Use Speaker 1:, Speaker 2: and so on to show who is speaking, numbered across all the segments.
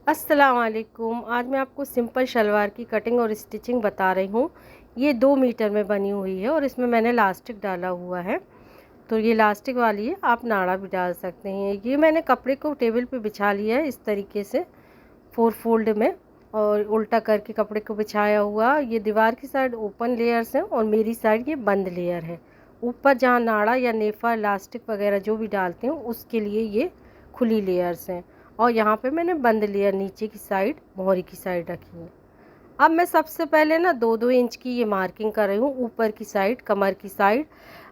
Speaker 1: अस्सलाम वालेकुम। आज मैं आपको सिंपल शलवार की कटिंग और स्टिचिंग बता रही हूँ। ये 2 मीटर में बनी हुई है और इसमें मैंने लास्टिक डाला हुआ है। तो ये लास्टिक वाली है, आप नाड़ा भी डाल सकते हैं। ये मैंने कपड़े को टेबल पे बिछा लिया है इस तरीके से 4 फोल्ड में, और उल्टा करके कपड़े को बिछाया हुआ। ये दीवार की साइड ओपन लेयर्स हैं और मेरी साइड ये बंद लेयर है। ऊपर जहाँ नाड़ा या नेफा लास्टिक वगैरह जो भी डालते हैं उसके लिए ये खुली लेयर्स हैं, और यहाँ पे मैंने बंद लेयर नीचे की साइड मोहरी की साइड रखी है। अब मैं सबसे पहले ना 2-2 इंच की ये मार्किंग कर रही हूँ ऊपर की साइड, कमर की साइड।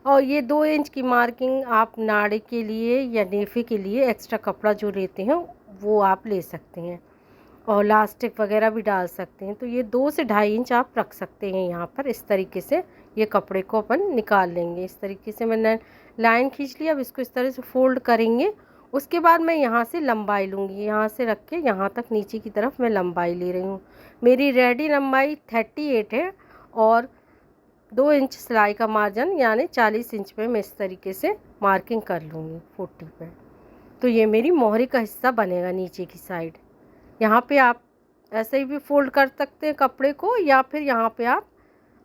Speaker 1: और ये 2 इंच की मार्किंग आप नाड़े के लिए या नेफे के लिए एक्स्ट्रा कपड़ा जो लेते हैं वो आप ले सकते हैं, और लास्टिक वगैरह भी डाल सकते हैं। तो ये 2 से 2.5 इंच आप रख सकते हैं यहाँ पर। इस तरीके से ये कपड़े को अपन निकाल लेंगे। इस तरीके से मैंने लाइन खींच लिया। अब इसको इस तरह से फोल्ड करेंगे। उसके बाद मैं यहाँ से लंबाई लूँगी, यहाँ से रख के यहाँ तक नीचे की तरफ मैं लंबाई ले रही हूँ। मेरी रेडी लंबाई 38 है और 2 इंच सिलाई का मार्जिन यानी 40 इंच पे मैं इस तरीके से मार्किंग कर लूँगी 40 पे। तो ये मेरी मोहरी का हिस्सा बनेगा नीचे की साइड। यहाँ पे आप ऐसे ही भी फोल्ड कर सकते हैं कपड़े को, या फिर यहाँ पे आप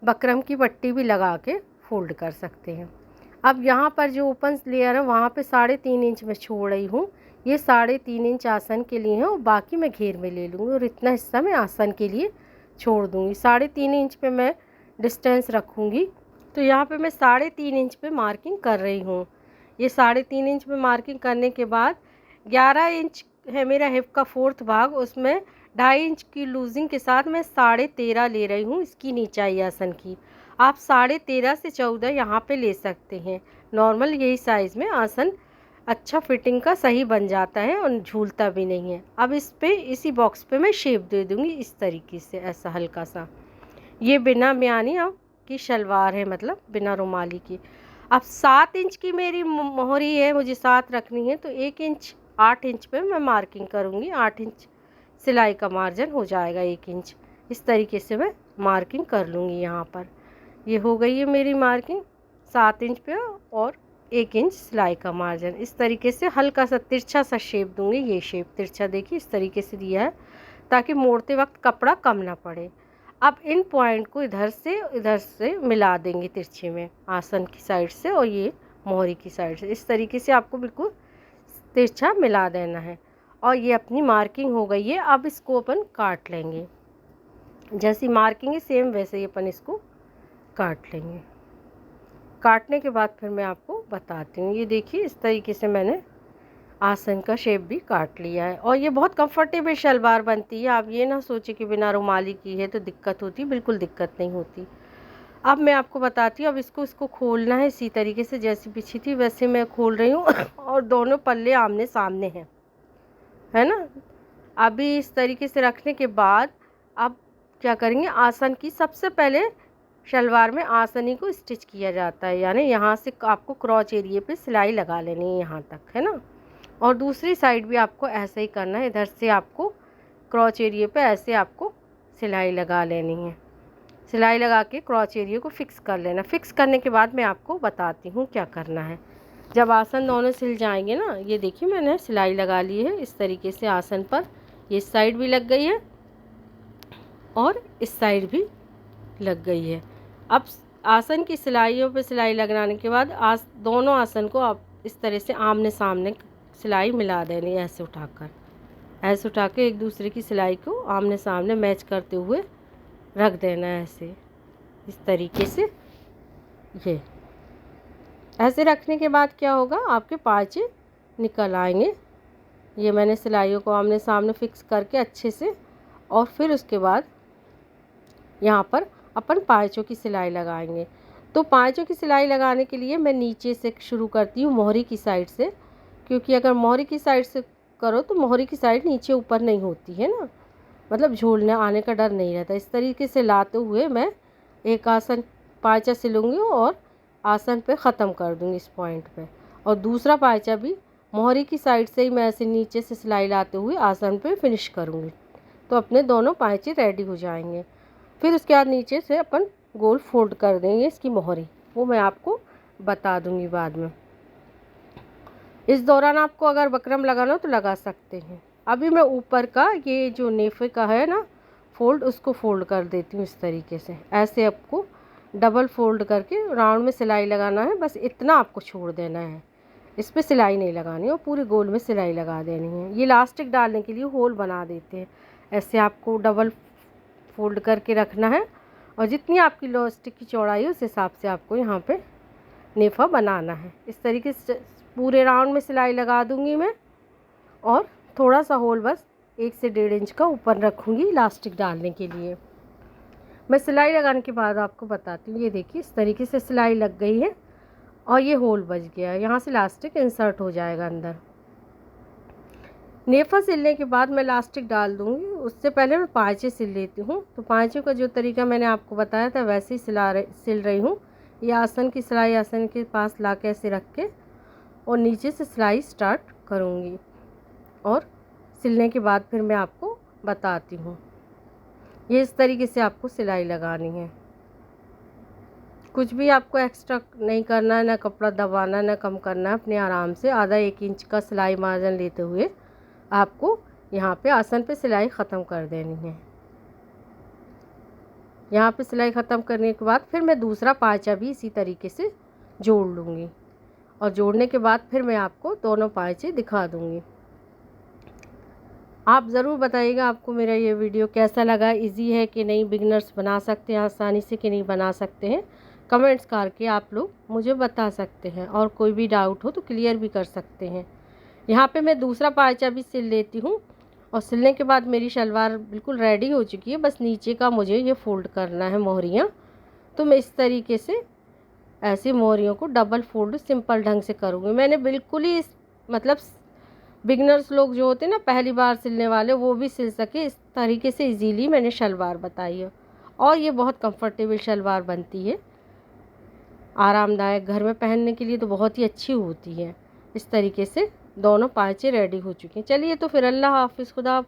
Speaker 1: बकरम की पट्टी भी लगा के फोल्ड कर सकते हैं। अब यहाँ पर जो ओपन लेयर है वहाँ पे 3.5 इंच मैं छोड़ रही हूँ। ये 3.5 इंच आसन के लिए है और बाकी मैं घेर में ले लूँगी, और इतना हिस्सा मैं आसन के लिए छोड़ दूँगी। 3.5 इंच पे मैं डिस्टेंस रखूँगी। तो यहाँ पे मैं 3.5 इंच पे मार्किंग कर रही हूँ। ये 3.5 इंच पे मार्किंग करने के बाद 11 इंच है मेरा हिप का 4th भाग, उसमें 2.5 इंच की लूजिंग के साथ मैं 13.5 ले रही हूँ इसकी नीचाई आसन की। आप 13.5 से 14 यहाँ पे ले सकते हैं। नॉर्मल यही साइज़ में आसन अच्छा फिटिंग का सही बन जाता है और झूलता भी नहीं है। अब इस पे इसी बॉक्स पे मैं शेप दे दूँगी इस तरीके से, ऐसा हल्का सा। ये बिना बयानी की शलवार है, मतलब बिना रुमाली की। अब 7 इंच की मेरी मोहरी है, मुझे 7 रखनी है, तो 1 इंच 8 इंच पे मैं मार्किंग करूँगी। 8 इंच सिलाई का मार्जिन हो जाएगा 1 इंच। इस तरीके से मैं मार्किंग कर लूँगी। यहाँ पर ये हो गई है मेरी मार्किंग 7 इंच पे और 1 इंच सिलाई का मार्जिन। इस तरीके से हल्का सा तिरछा सा शेप दूँगी। ये शेप तिरछा देखिए इस तरीके से दिया है ताकि मोड़ते वक्त कपड़ा कम ना पड़े। अब इन पॉइंट को इधर से मिला देंगे तिरछे में, आसन की साइड से और ये मोहरी की साइड से। इस तरीके से आपको बिल्कुल तिरछा मिला देना है। और ये अपनी मार्किंग हो गई है। अब इसको अपन काट लेंगे। जैसी मार्किंग है सेम वैसे ही अपन इसको काट लेंगे। काटने के बाद फिर मैं आपको बताती हूँ। ये देखिए इस तरीके से मैंने आसन का शेप भी काट लिया है, और ये बहुत कंफर्टेबल शलवार बनती है। आप ये ना सोचिए कि बिना रुमाली की है तो दिक्कत होती, बिल्कुल दिक्कत नहीं होती। अब मैं आपको बताती हूँ। अब इसको खोलना है इसी तरीके से, जैसी बिछी थी वैसे मैं खोल रही हूँ और दोनों पल्ले आमने सामने हैं, है ना। अभी इस तरीके से रखने के बाद अब क्या करेंगे, आसन की सबसे पहले शलवार में आसनी को स्टिच किया जाता है, यानी यहाँ से आपको क्रॉच एरिया पे सिलाई लगा लेनी है यहाँ तक, है ना। और दूसरी साइड भी आपको ऐसे ही करना है। इधर से आपको क्रॉच एरिया पे ऐसे आपको सिलाई लगा लेनी है। सिलाई लगा के क्रॉच एरिया को फिक्स कर लेना। फिक्स करने के बाद मैं आपको बताती हूँ क्या करना है। जब आसन दोनों सिल जाएंगे ना, ये देखिए मैंने सिलाई लगा ली है इस तरीके से आसन पर। ये साइड भी लग गई है और इस साइड भी लग गई है। अब आसन की सिलाइयों पे सिलाई लगाने के बाद दोनों आसन को आप इस तरह से आमने सामने सिलाई मिला देनी है। ऐसे उठा के एक दूसरे की सिलाई को आमने सामने मैच करते हुए रख देना है ऐसे, इस तरीके से। ये ऐसे रखने के बाद क्या होगा, आपके पाँचे निकल आएंगे। ये मैंने सिलाइयों को आमने सामने फिक्स करके अच्छे से, और फिर उसके बाद यहाँ पर अपन पाँचों की सिलाई लगाएंगे। तो पाँचों की सिलाई लगाने के लिए मैं नीचे से शुरू करती हूँ, मोहरी की साइड से, क्योंकि अगर मोहरी की साइड से करो तो मोहरी की साइड नीचे ऊपर नहीं होती है ना, मतलब झूलने आने का डर नहीं रहता। इस तरीके से लाते हुए मैं एक आसन पाँचा सिलूँगी और आसन पे ख़त्म कर दूँगी इस पॉइंट पे, और दूसरा पाँचा भी मोहरी की साइड से ही मैं ऐसे नीचे से सिलाई लाते हुए आसन पे फिनिश करूँगी। तो अपने दोनों पाँचे रेडी हो जाएंगे। फिर उसके बाद नीचे से अपन गोल फोल्ड कर देंगे इसकी मोहरी, वो मैं आपको बता दूँगी बाद में। इस दौरान आपको अगर बकरम लगाना हो तो लगा सकते हैं। अभी मैं ऊपर का ये जो नेफे का है ना फोल्ड, उसको फोल्ड कर देती हूँ इस तरीके से। ऐसे आपको डबल फोल्ड करके राउंड में सिलाई लगाना है, बस इतना आपको छोड़ देना है, इस पर सिलाई नहीं लगानी और पूरे गोल में सिलाई लगा देनी है। ये इलास्टिक डालने के लिए होल बना देते हैं। ऐसे आपको डबल फोल्ड करके रखना है और जितनी आपकी इलास्टिक की चौड़ाई है उस हिसाब से आपको यहाँ पे नेफा बनाना है। इस तरीके से पूरे राउंड में सिलाई लगा दूँगी मैं और थोड़ा सा होल बस 1 से 1.5 इंच का ऊपर रखूँगी इलास्टिक डालने के लिए। मैं सिलाई लगाने के बाद आपको बताती हूँ। ये देखिए इस तरीके से सिलाई लग गई है और ये होल बच गया है, यहाँ से इलास्टिक इंसर्ट हो जाएगा अंदर। नेफा सिलने के बाद मैं इलास्टिक डाल दूँगी, उससे पहले मैं पाँचे सिल लेती हूँ। तो पाँचों का जो तरीका मैंने आपको बताया था वैसे ही सिल रही हूँ। ये आसन की सिलाई आसन के पास ला के ऐसे रख के और नीचे से सिलाई स्टार्ट करूँगी और सिलने के बाद फिर मैं आपको बताती हूँ। ये इस तरीके से आपको सिलाई लगानी है, कुछ भी आपको एक्स्ट्रा नहीं करना है, ना कपड़ा दबाना ना कम करना है। अपने आराम से आधा 1 इंच का सिलाई मार्जिन लेते हुए आपको यहाँ पे आसन पे सिलाई ख़त्म कर देनी है। यहाँ पे सिलाई ख़त्म करने के बाद फिर मैं दूसरा पाँचा भी इसी तरीके से जोड़ लूँगी और जोड़ने के बाद फिर मैं आपको दोनों पाँचे दिखा दूँगी। आप ज़रूर बताइएगा आपको मेरा ये वीडियो कैसा लगा, इजी है कि नहीं, बिगिनर्स बना सकते हैं आसानी से कि नहीं बना सकते हैं। कमेंट्स करके आप लोग मुझे बता सकते हैं और कोई भी डाउट हो तो क्लियर भी कर सकते हैं। यहाँ पे मैं दूसरा पाँचा भी सिल लेती हूँ और सिलने के बाद मेरी शलवार बिल्कुल रेडी हो चुकी है। बस नीचे का मुझे ये फोल्ड करना है मोहरियाँ। तो मैं इस तरीके से ऐसे मोहरियों को डबल फोल्ड सिंपल ढंग से करूँगी। मैंने बिल्कुल ही मतलब बिगनर्स लोग जो होते हैं ना, पहली बार सिलने वाले, वो भी सिल सके इस तरीके से इजीली मैंने शलवार बताई है। और ये बहुत कंफर्टेबल शलवार बनती है, आरामदायक, घर में पहनने के लिए तो बहुत ही अच्छी होती है। इस तरीके से दोनों पाँचे रेडी हो चुके हैं। चलिए तो फिर अल्लाह हाफिज़, खुदा।